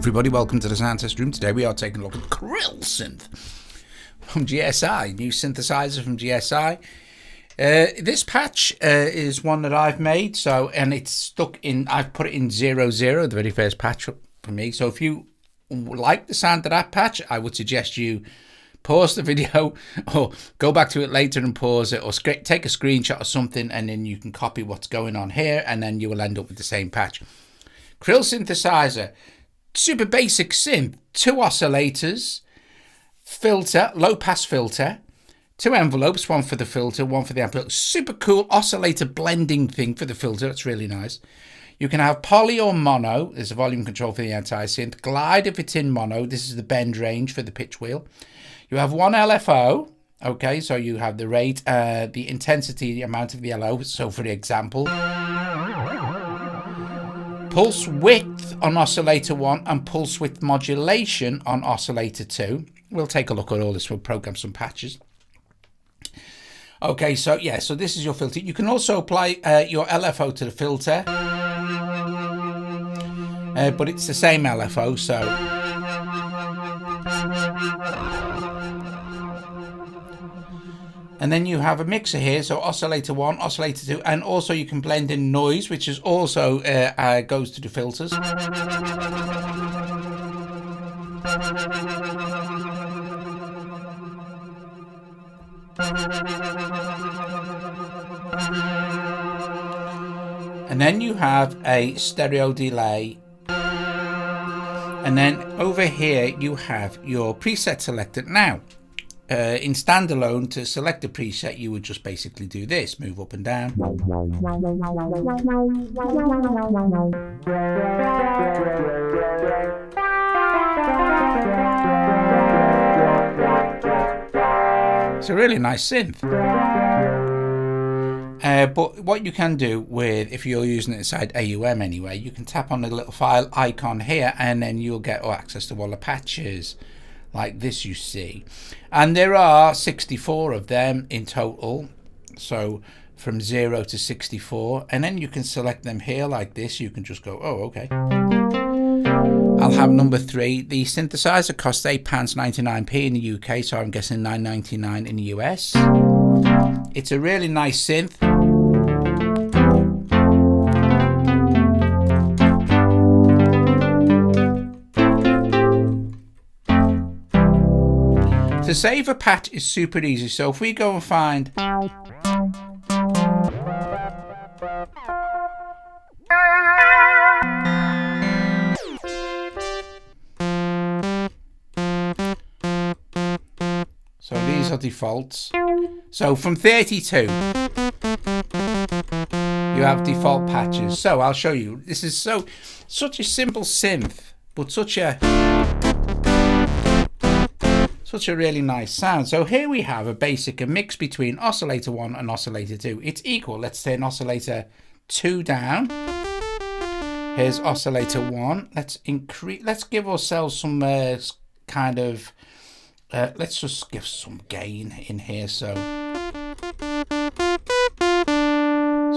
everybody, welcome to the sound test room. Today we are taking a look at Krillsynth from GSI, new synthesizer from GSI. This patch is one that I've made, and it's stuck in, I've put it in 00, the very first patch for me. So if you like the sound of that patch, I would suggest you pause the video or go back to it later and pause it, or take a screenshot or something, and then you can copy what's going on here, and then you will end up with the same patch. Krill Synthesizer, super basic synth, 2 oscillators, filter, low pass filter, 2 envelopes, one for the filter, one for the envelope. Super cool oscillator blending thing for the filter. It's really nice. You can have poly or mono. There's a volume control for the entire synth. Glide if it's in mono. This is the bend range for the pitch wheel. You have 1 LFO. Okay, so you have the rate, the intensity, the amount of the LO. So for example, pulse width on oscillator 1 and pulse width modulation on oscillator 2. We'll take a look at all this. We'll program some patches. Okay, so yeah, so this is your filter. You can also apply your LFO to the filter, but it's the same LFO, so and then you have a mixer here, so oscillator 1, oscillator 2, and also you can blend in noise, which is also goes to the filters. And then you have a stereo delay, and then over here you have your preset selected. Now in standalone, to select a preset, you would just basically do this, move up and down. It's a really nice synth. But what you can do with, if you're using it inside AUM anyway, you can tap on the little file icon here, and then you'll get access to all the patches like this you see. And there are 64 of them in total, so from 0 to 64, and then you can select them here like this. You can just go, oh, okay, I'll have number 3. The synthesizer costs £8.99p in the UK, so I'm guessing £9.99 in the US. It's a really nice synth. To save a patch is super easy. So if we go and find so these are defaults. So from 32 you have default patches. So I'll show you. This is such a simple synth, but such a really nice sound. So here we have a mix between oscillator 1 and oscillator 2. It's equal. Let's turn oscillator 2 down. Here's oscillator 1. Let's give ourselves some kind of let's just give some gain in here, so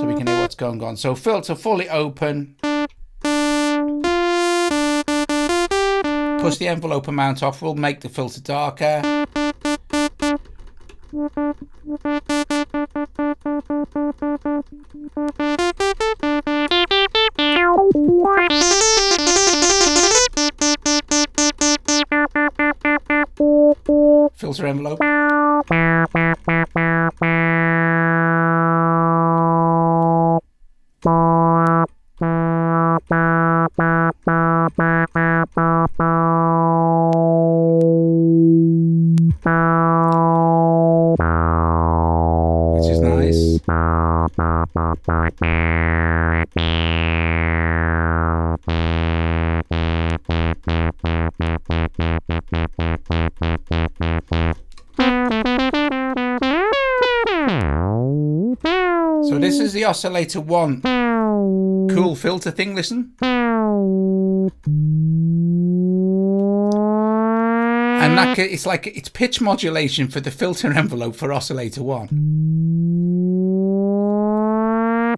we can hear what's going on. So filter fully open. Push the envelope amount off, we'll make the filter darker. Filter envelope. Which is nice. So this is the oscillator 1 cool filter thing. Listen. And that, it's pitch modulation for the filter envelope for oscillator 1.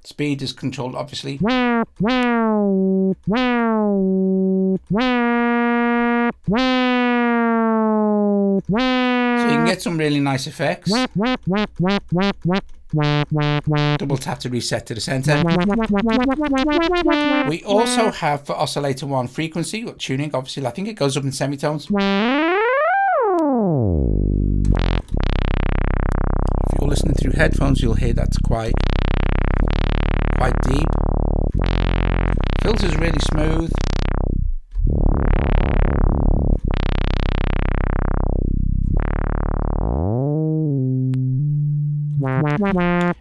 Speed is controlled, obviously. can get some really nice effects. Double tap to reset to the center. We also have for Oscillator 1 frequency, or tuning, obviously. I think it goes up in semitones. If you're listening through headphones, you'll hear that's quite deep. Filter's really smooth.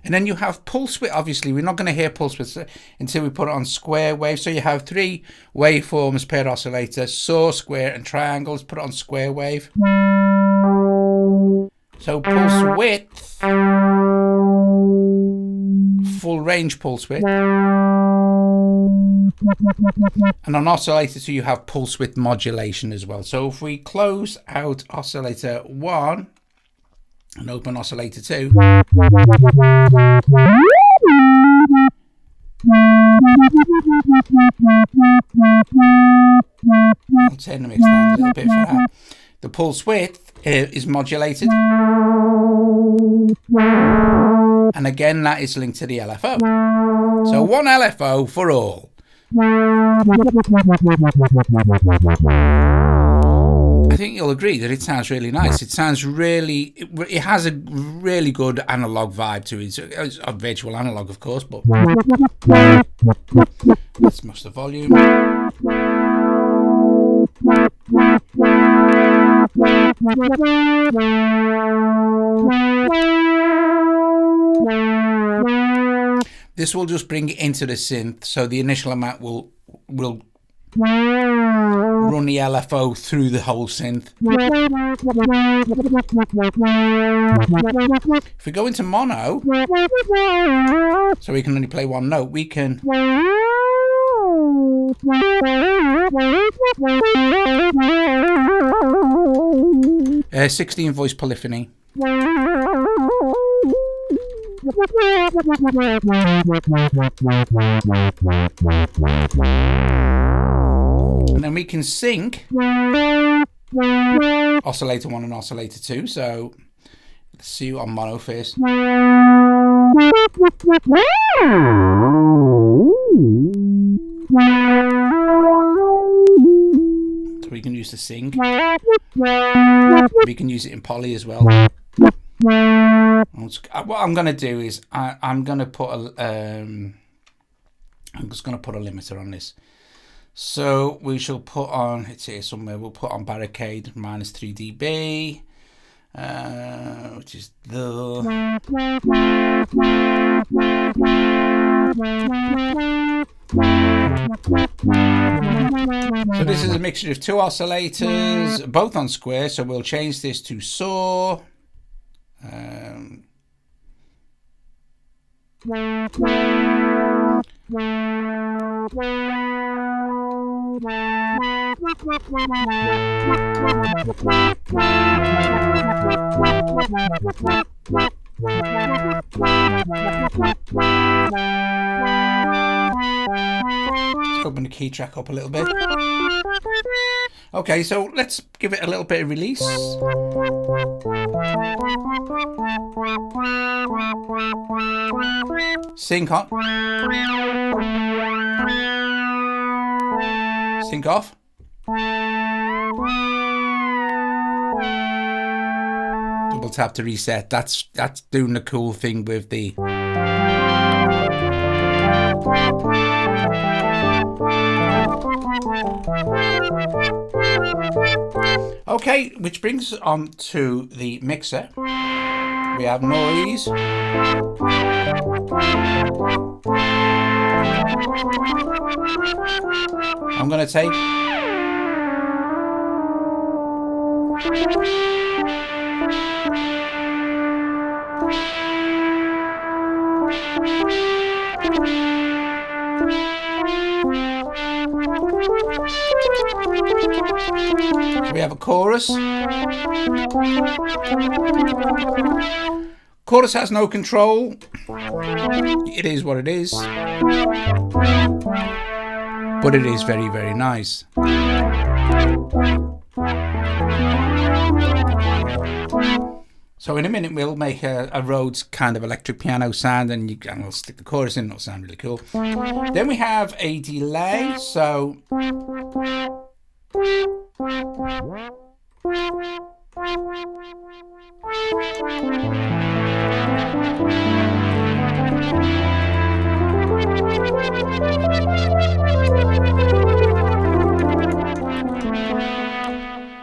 And then you have pulse width. Obviously, we're not going to hear pulse width until we put it on square wave. So you have 3 waveforms per oscillator: saw, square, and triangle. Let's put it on square wave. So pulse width, full range pulse width. And on oscillator 2, you have pulse width modulation as well. So if we close out oscillator 1 and open oscillator 2, I'll turn the mix down a little bit for that. The pulse width is modulated, and again that is linked to the LFO. So 1 LFO for all. I think you'll agree that it sounds really nice. It sounds really, it has a really good analog vibe to it. It's a virtual analog, of course, but let's mush the volume. This will just bring it into the synth, so the initial amount will run the LFO through the whole synth. If we go into mono, so we can only play one note, we can 16 voice polyphony. And then we can sync oscillator 1 and oscillator 2. So let's see on mono first. So we can use the sync. We can use it in poly as well. What I'm going to do is I'm going to put I'm just going to put a limiter on this. So we shall put on, it's here somewhere, we'll put on barricade minus 3 dB, which is the... So this is a mixture of 2 oscillators, both on square, so we'll change this to saw. Let's open the key track up a little bit. Okay, so let's give it a little bit of release. Sync on. Sync off. Double tap to reset. That's doing the cool thing with the okay, which brings us on to the mixer. We have noise. I'm going to take we have a chorus. Chorus has no control. It is what it is. But it is very, very nice. So in a minute we'll make a Rhodes kind of electric piano sound, and we'll stick the chorus in. It'll sound really cool. Then we have a delay. So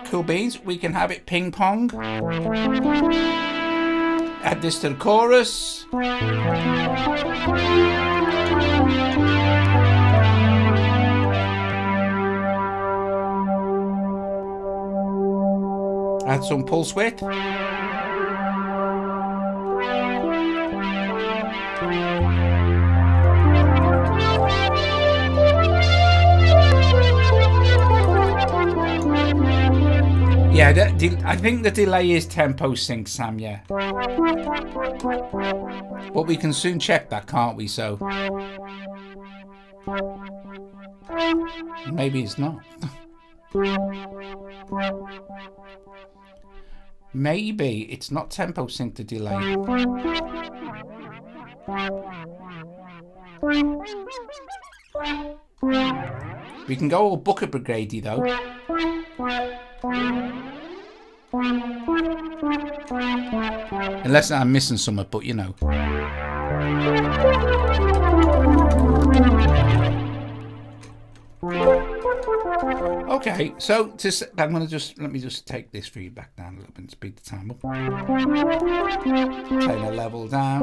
cool beans. We can have it ping pong. Add this to the chorus. Add some pulse width. Yeah, I think the delay is tempo sync, Sam, yeah. But we can soon check that, can't we? So maybe it's not. Maybe it's not tempo sync, the delay. We can go all bucket brigadey though. Unless I'm missing something, but you know. Okay, so I'm gonna let me just take this for you back down a little bit and speed the time up. Take the level down.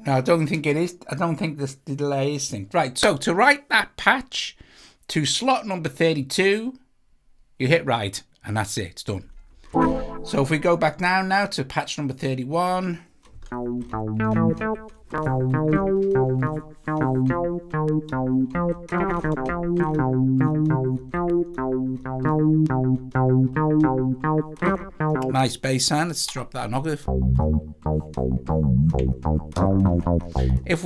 No, I don't think it is. I don't think the delay is synced. Right, so to write that patch to slot number 32, you hit right, and that's it. It's done. So if we go back now to patch number 31. Nice bass sound. Let's drop that an octave. If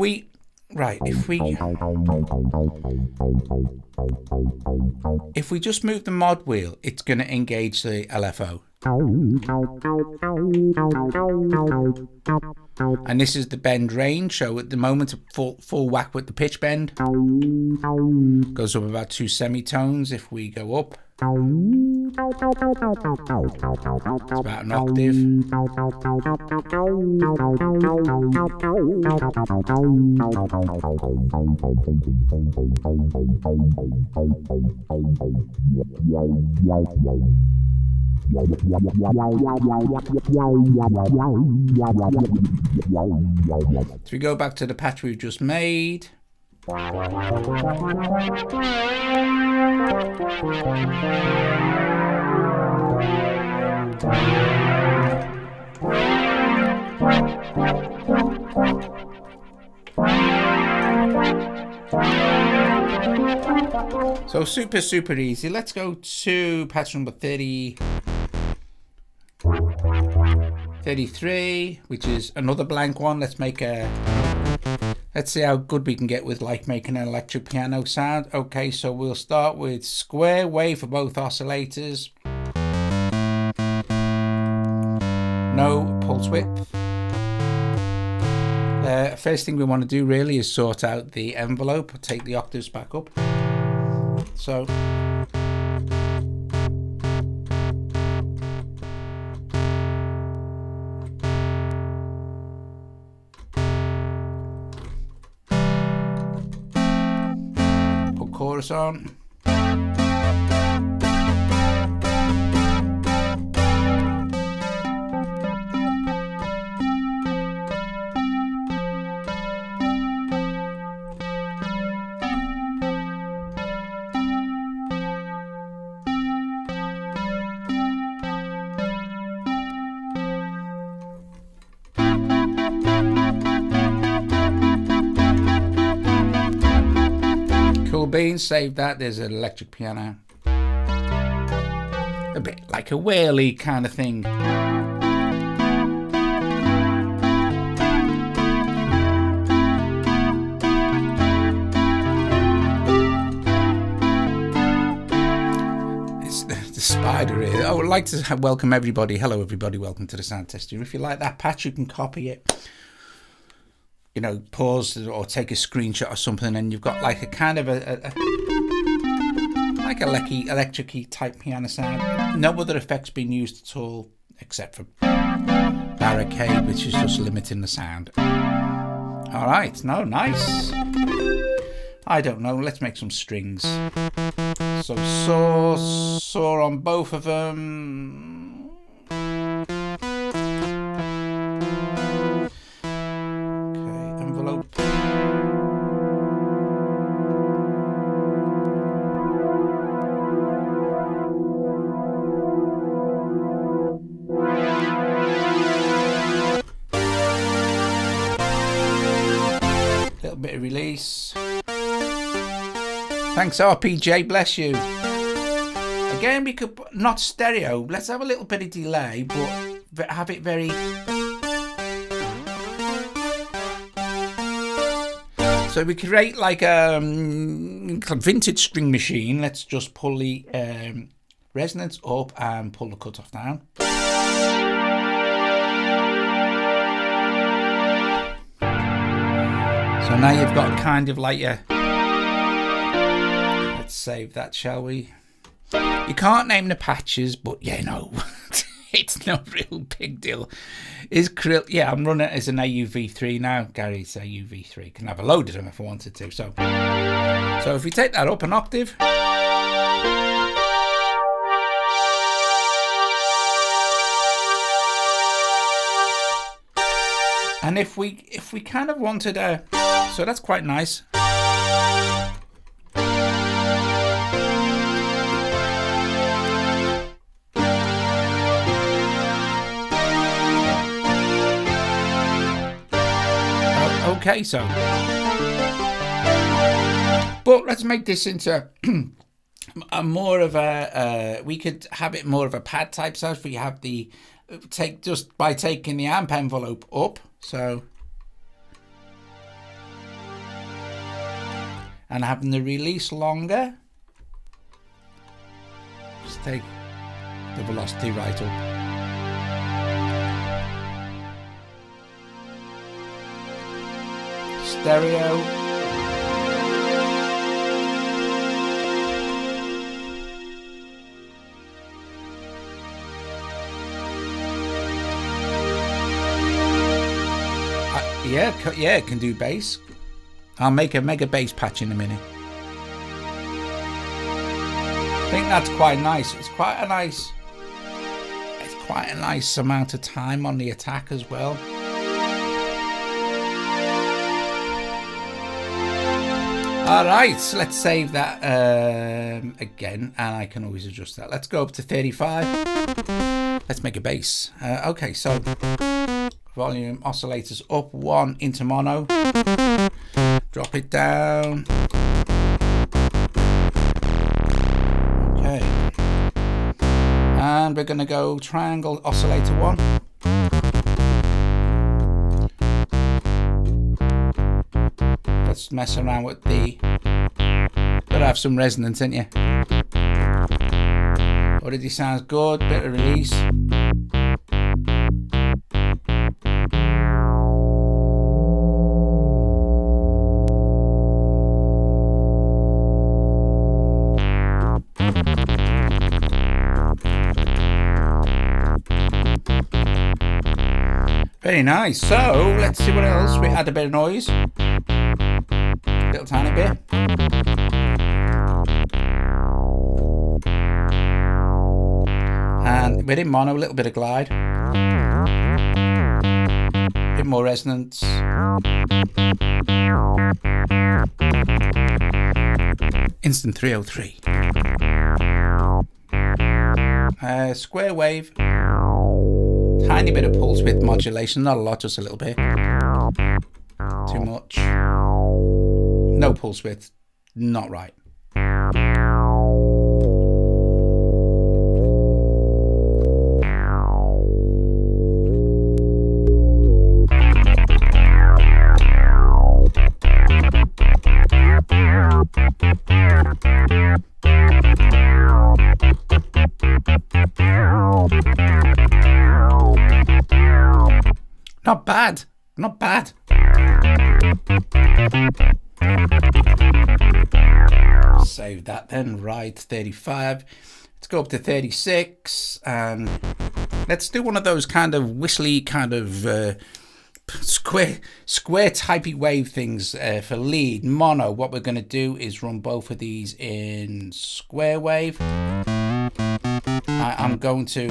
we just move the mod wheel, it's going to engage the LFO. And this is the bend range, so at the moment full whack with the pitch bend. Goes up about 2 semitones. If we go up, it's about an octave. So we go back to the patch we've just made. So super easy. Let's go to patch number 33, which is another blank one. Let's see how good we can get with like making an electric piano sound. Okay, so we'll start with square wave for both oscillators. No pulse width. First thing we want to do really is sort out the envelope, take the octaves back up. So put chorus on. Beans, save that. There's an electric piano, a bit like a whaley kind of thing. slider here. I would like to welcome everybody. Hello, everybody. Welcome to the Sound Tester. If you like that patch, you can copy it. You know, pause or take a screenshot or something, and you've got like a kind of like a electric type piano sound. No other effects being used at all, except for barricade, which is just limiting the sound. All right, no, nice. I don't know. Let's make some strings. So saw on both of them. Okay, envelope. Little bit of release. Thanks, RPJ, bless you. Again, we could, not stereo, let's have a little bit of delay, but have it very... So we create like a vintage string machine. Let's just pull the resonance up and pull the cutoff down. So now you've got kind of like a... Let's save that, shall we? You can't name the patches, but yeah, no, it's no real big deal. Is Krill? Yeah, I'm running it as an AUV3 now. Gary's AUV3. Can have a load of them if I wanted to. So if we take that up an octave. And if we kind of wanted a, so that's quite nice. Okay, so, but let's make this into a more of a, we could have it more of a pad type sound. If we have the, just by taking the amp envelope up, so, and having the release longer, just take the velocity right up. Stereo. Yeah, it can do bass. I'll make a mega bass patch in a minute. I think that's quite nice. It's quite a nice amount of time on the attack as well. All right, so let's save that again, and I can always adjust that. Let's go up to 35. Let's make a bass. Okay, so volume oscillators up 1 into mono. Drop it down. Okay. And we're going to go triangle oscillator 1. Let's mess around with the, gotta have some resonance, ain't you? Already sounds good, bit of release. Very nice. So let's see what else. We add a bit of noise. Little tiny bit. And within mono, a little bit of glide. A bit more resonance. Instant 303. Square wave. Tiny bit of pulse width modulation, not a lot, just a little bit. Too much. No pulse width, not right. bad. Not bad. Save that then. Right, 35. Let's go up to 36 and let's do one of those kind of whistly kind of square typey wave things for lead. Mono, what we're going to do is run both of these in square wave. I'm going to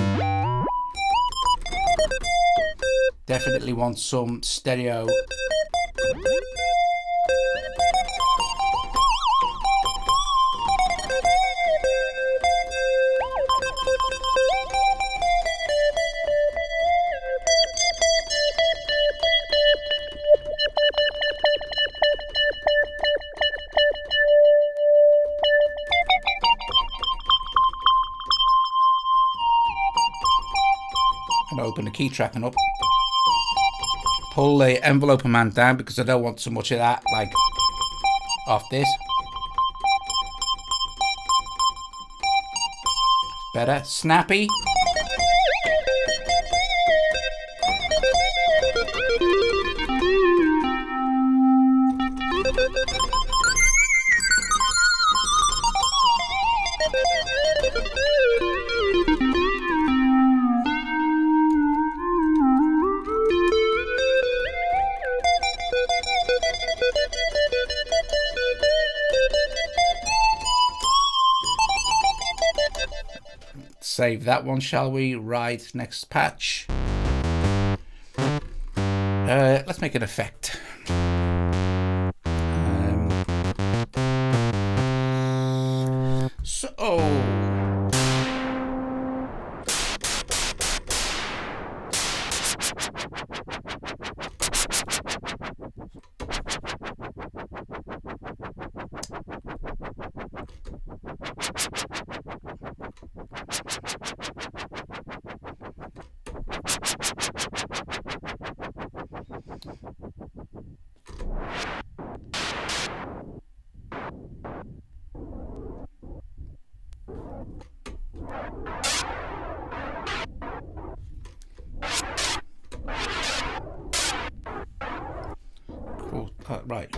definitely want some stereo. And open the key tracking up. Pull the envelope command down because I don't want so much of that like off this. Better. Snappy. Save that one, shall we? Right, next patch. Let's make an effect. Cool. Right.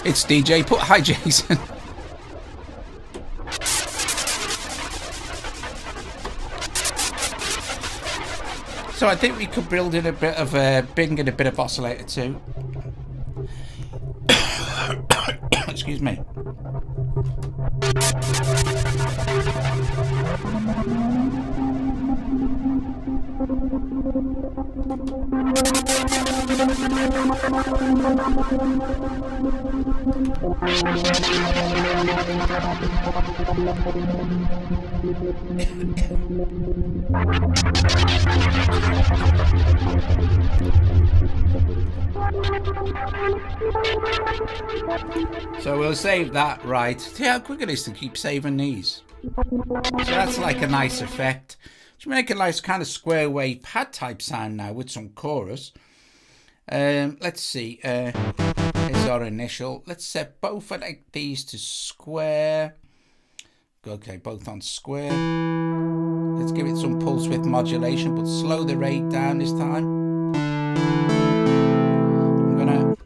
It's DJ. Put hi, Jason. So I think we could build in a bit of bring in a bit of oscillator too. Excuse me. So we'll save that, right. See how quick it is to keep saving these. So that's like a nice effect. Let's make a nice kind of square wave pad type sound now with some chorus. Let's see. Here's our initial. Let's set both of these to square. Okay, both on square. Let's give it some pulse width modulation, but slow the rate down this time. I'm gonna.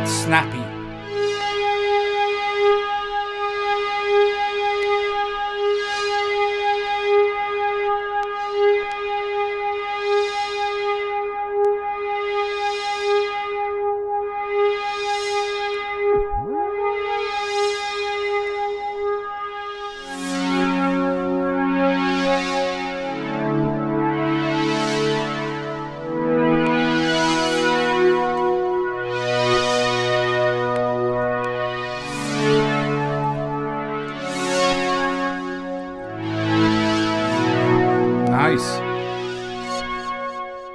snappy.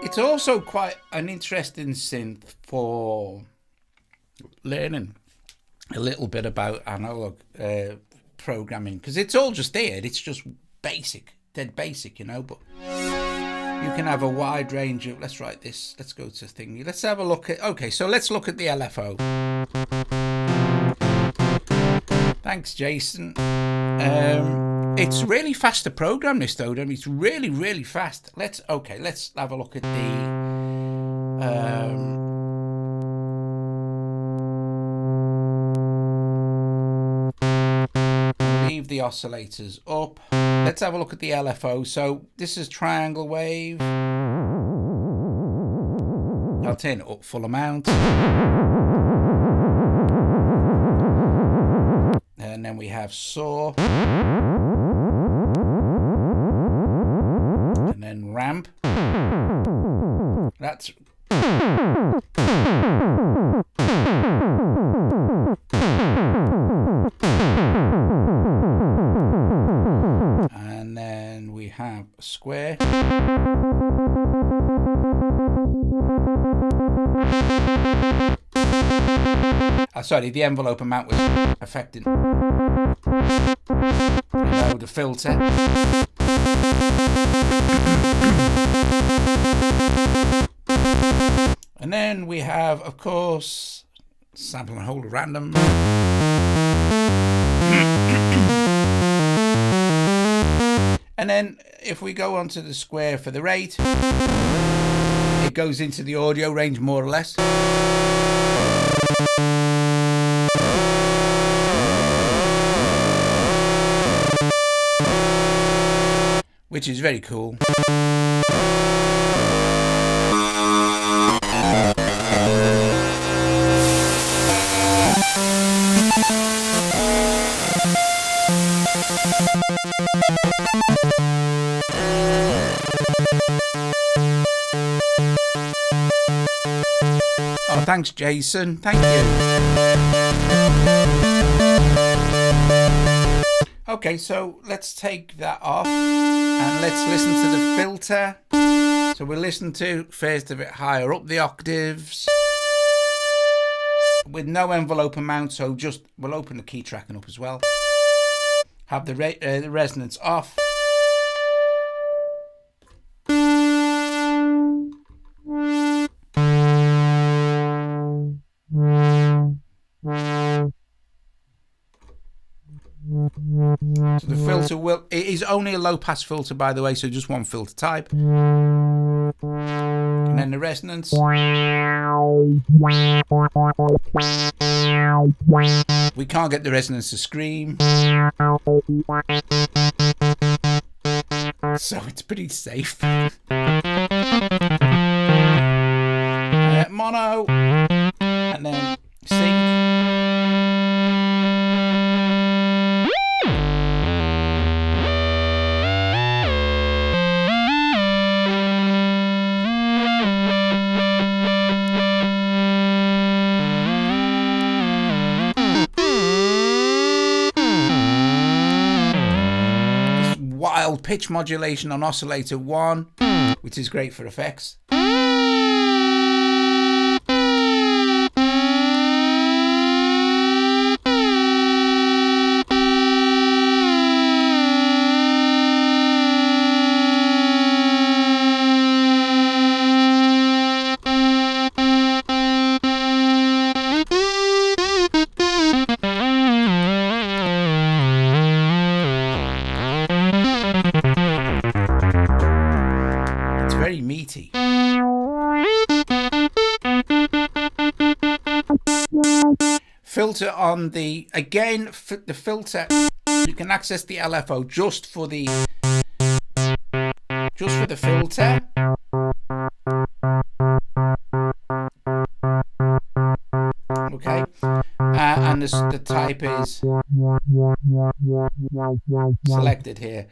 It's also quite an interesting synth for learning a little bit about analog programming, because it's all just there. It's just basic, dead basic, you know, but you can have a wide range of, let's write this, let's go to thingy, let's have a look at, okay, so let's look at the LFO. Thanks, Jason. It's really fast to program this though. I mean, it's really, really fast. Let's have a look at the leave the oscillators up. Let's have a look at the LFO. So this is triangle wave. I'll turn it up full amount. And then we have saw. And then ramp. That's and then we have square. Sorry, the envelope amount was affecting, you know, the filter. And then we have, of course, sample and hold random. And then if we go onto the square for the rate, it goes into the audio range more or less. Which is very cool. Oh, thanks, Jason. Thank you. Okay, so let's take that off and let's listen to the filter. So we'll listen to first a bit higher up the octaves with no envelope amount. So just we'll open the key tracking up as well. Have the resonance off. So the filter it is only a low pass filter, by the way, so just one filter type. And then the resonance. We can't get the resonance to scream. So it's pretty safe. Mono. And then synth. Wild pitch modulation on Oscillator 1, which is great for effects. Meaty. filter on the, again, the filter, you can access the LFO just for the filter. Okay, and the type is selected here.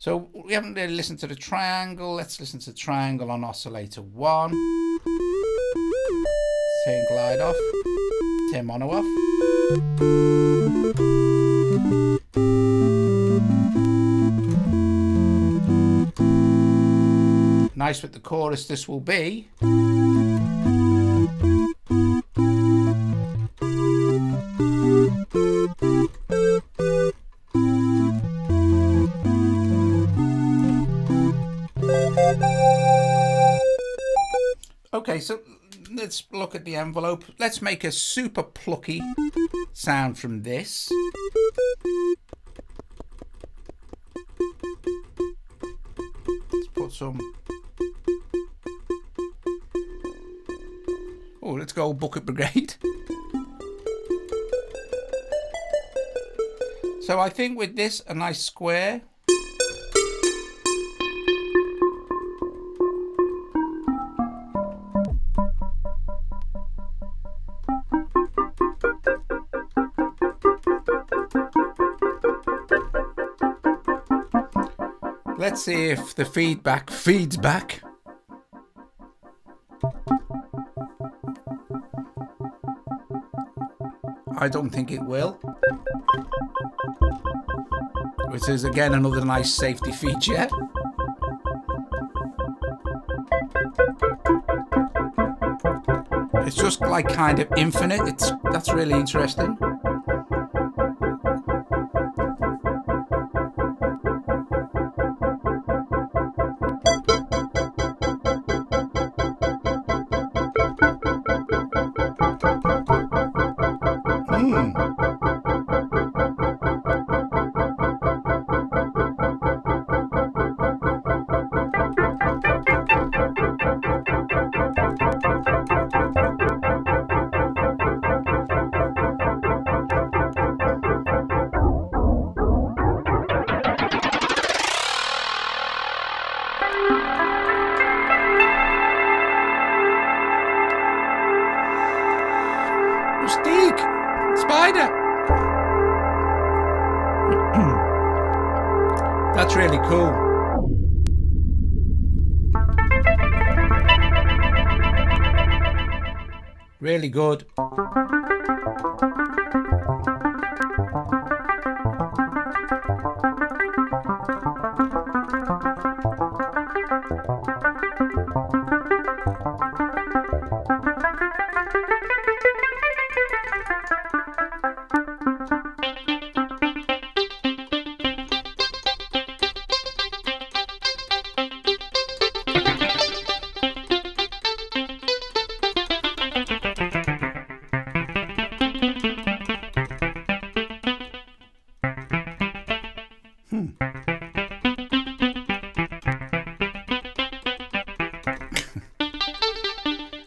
So we haven't really listened to the triangle. Let's listen to the triangle on Oscillator 1. Turn glide off. Turn mono off. Nice with the chorus this will be. Okay, so let's look at the envelope. Let's make a super plucky sound from this. Let's put some. Oh, let's go Bucket Brigade. So I think with this, a nice square. Let's see if the feedback feeds back. I don't think it will. Which is again another nice safety feature. It's just like kind of infinite. That's really interesting. That's really cool. Really good.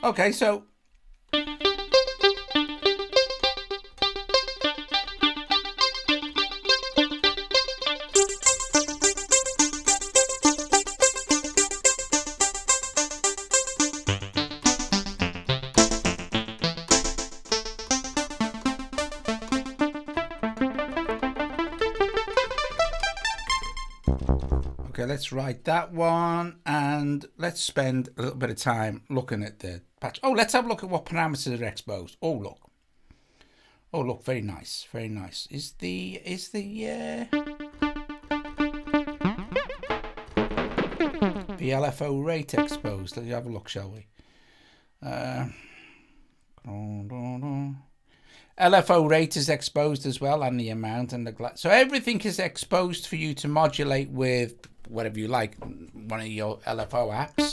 Okay, so let's write that one and let's spend a little bit of time looking at the patch. Oh, let's have a look at what parameters are exposed. Oh, look, very nice, very nice. Is the LFO rate exposed? Let's have a look, shall we? LFO rate is exposed as well, and the amount and the so everything is exposed for you to modulate with whatever you like, one of your LFO apps.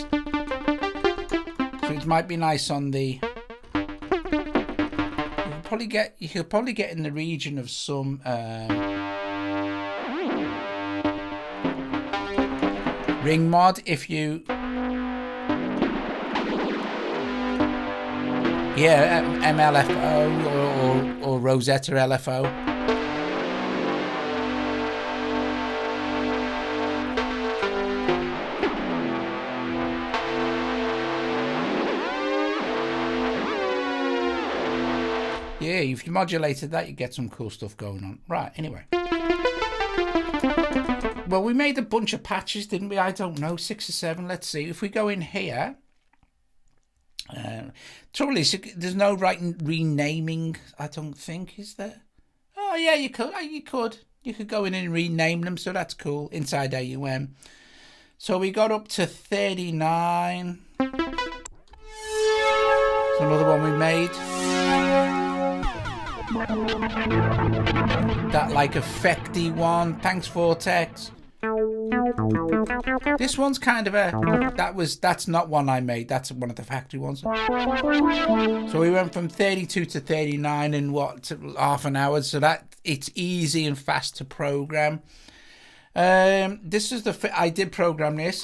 So it might be nice on the. You could probably get in the region of some ring mod if you Yeah, MLFO or Rosetta LFO. Yeah, if you modulated that, you get some cool stuff going on. Right, anyway. Well, we made a bunch of patches, didn't we? I don't know, 6 or 7. Let's see. If we go in here, trouble is, there's no renaming, I don't think, is there? Oh, yeah, you could. You could go in and rename them, so that's cool. Inside AUM. So we got up to 39. It's another one we made. That like effecty one. Thanks, Vortex. This one's kind of a that's not one I made, that's one of the factory ones. So we went from 32 to 39 in half an hour, so that it's easy and fast to program. This is I did program this,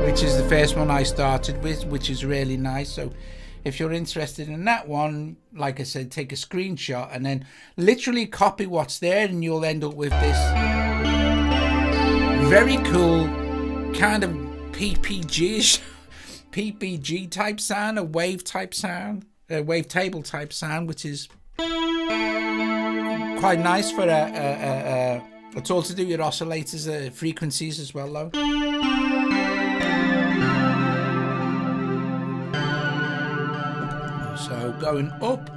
which is the first one I started with, which is really nice. So if you're interested in that one, like I said, take a screenshot and then literally copy what's there, and you'll end up with this very cool kind of PPG type sound, a wave type sound, a wave table type sound, which is quite nice for it's all to do with oscillators, frequencies as well, though. So going up.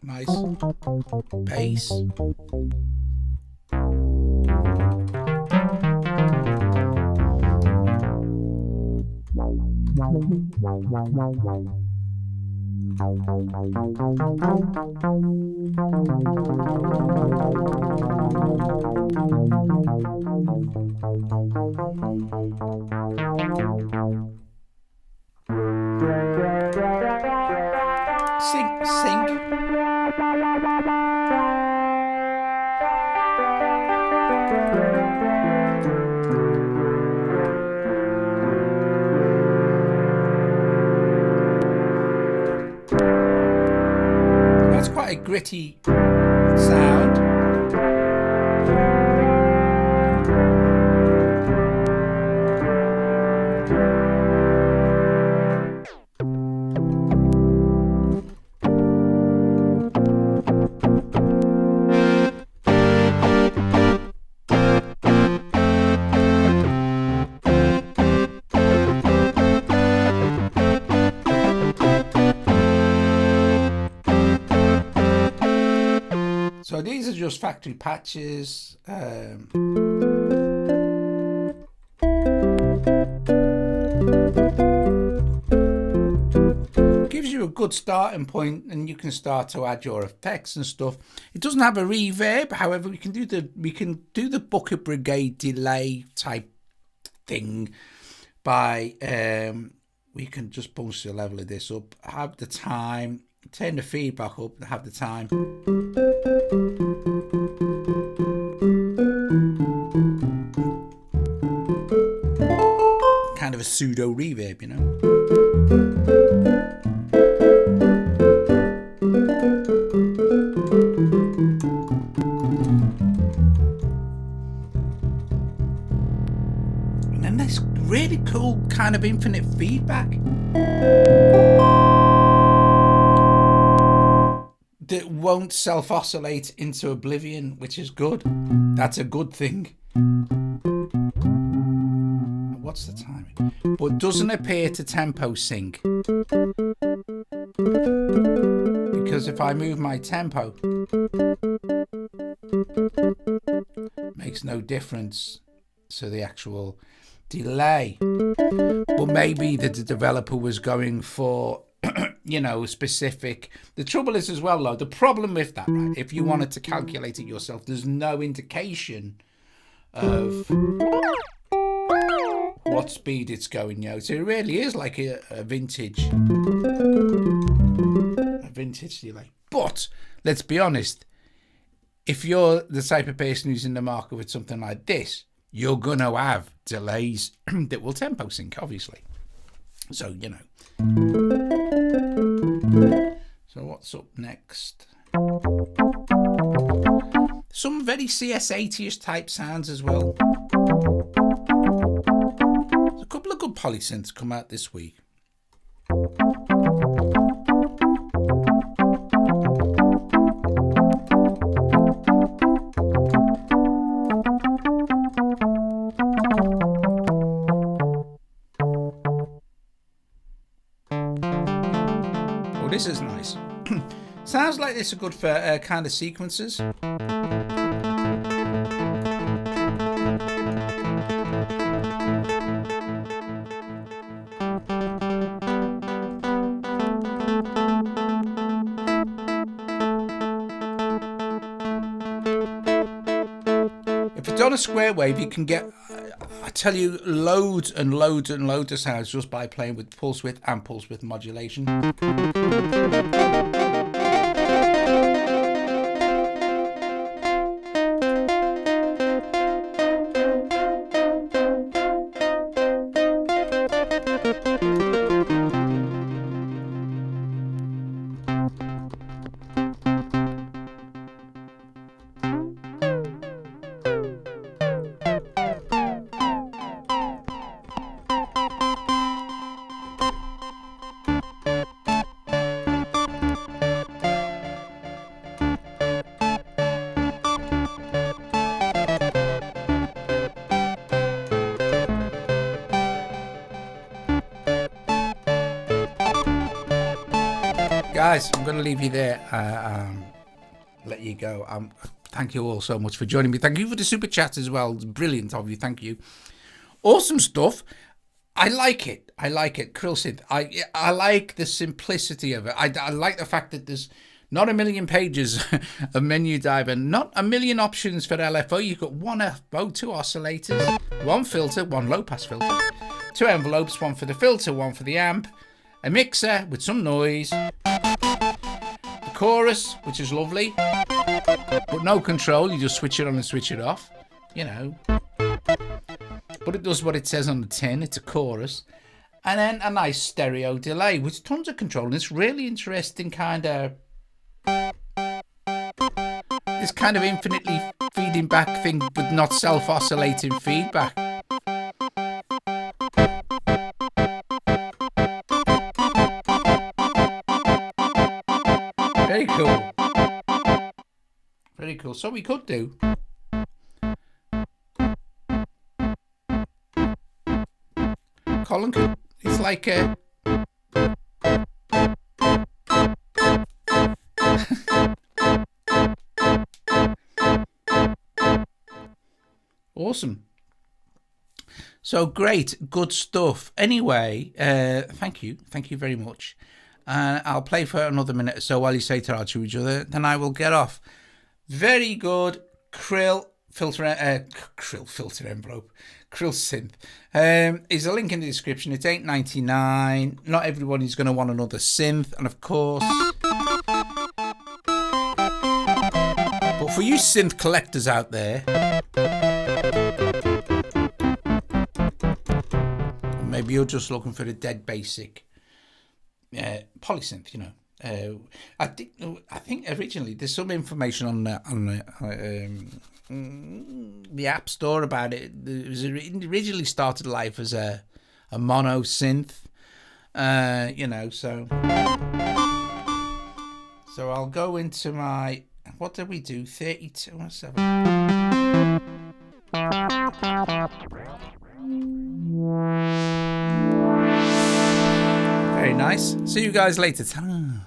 Nice bass. Sync. That's quite a gritty sound. So these are just factory patches. Gives you a good starting point, and you can start to add your effects and stuff. It doesn't have a reverb, however, we can do the Bucket Brigade delay type thing by we can just boost the level of this up, have the time, turn the feedback up, and have the time. Kind of a pseudo reverb, you know. And then this really cool kind of infinite feedback that won't self-oscillate into oblivion, which is good. That's a good thing. What's the timing? But doesn't appear to tempo sync. Because if I move my tempo, makes no difference to the actual delay. But maybe the developer was going for you know, specific. The trouble is as well, though, the problem with that, right, if you wanted to calculate it yourself, there's no indication of what speed it's going, So it really is like a vintage delay. But let's be honest, if you're the type of person who's in the market with something like this, you're gonna have delays that will tempo sync, obviously. So So what's up next? Some very CS80ish type sounds as well. There's a couple of good polysynths come out this week. Oh, this is nice. Sounds like this are good for kind of sequences. If it's on a square wave, you can get, I tell you, loads and loads and loads of sounds just by playing with pulse width and pulse width modulation. Guys, I'm going to leave you there. Let you go. Thank you all so much for joining me. Thank you for the super chat as well. It's brilliant of you. Thank you. Awesome stuff. I like it. Krillsynth. I like the simplicity of it. I like the fact that there's not a million pages of menu dive and not a million options for LFO. You've got one LFO, two oscillators, one filter, one low pass filter, two envelopes, one for the filter, one for the amp, a mixer with some noise, the chorus, which is lovely, but no control. You just switch it on and switch it off, but it does what it says on the tin. It's a chorus, and then a nice stereo delay with tons of control. And it's really interesting kind of this kind of infinitely feeding back thing, but not self-oscillating feedback. Very cool. Very cool. So we could do Colin could, it's like a awesome. So great, good stuff. Anyway, thank you very much. I'll play for another minute or so while you say ta-ra to each other, then I will get off. Very good. Krill filter envelope. Krill Synth. There's a link in the description. It's $8.99. Not everybody's going to want another synth, and of course, but for you synth collectors out there, maybe you're just looking for the dead basic polysynth, I think originally there's some information on the App Store about it. It was originally started life as a mono synth, so I'll go into my, what did we do, 32 or 7. Very nice. See you guys later. Ta-da.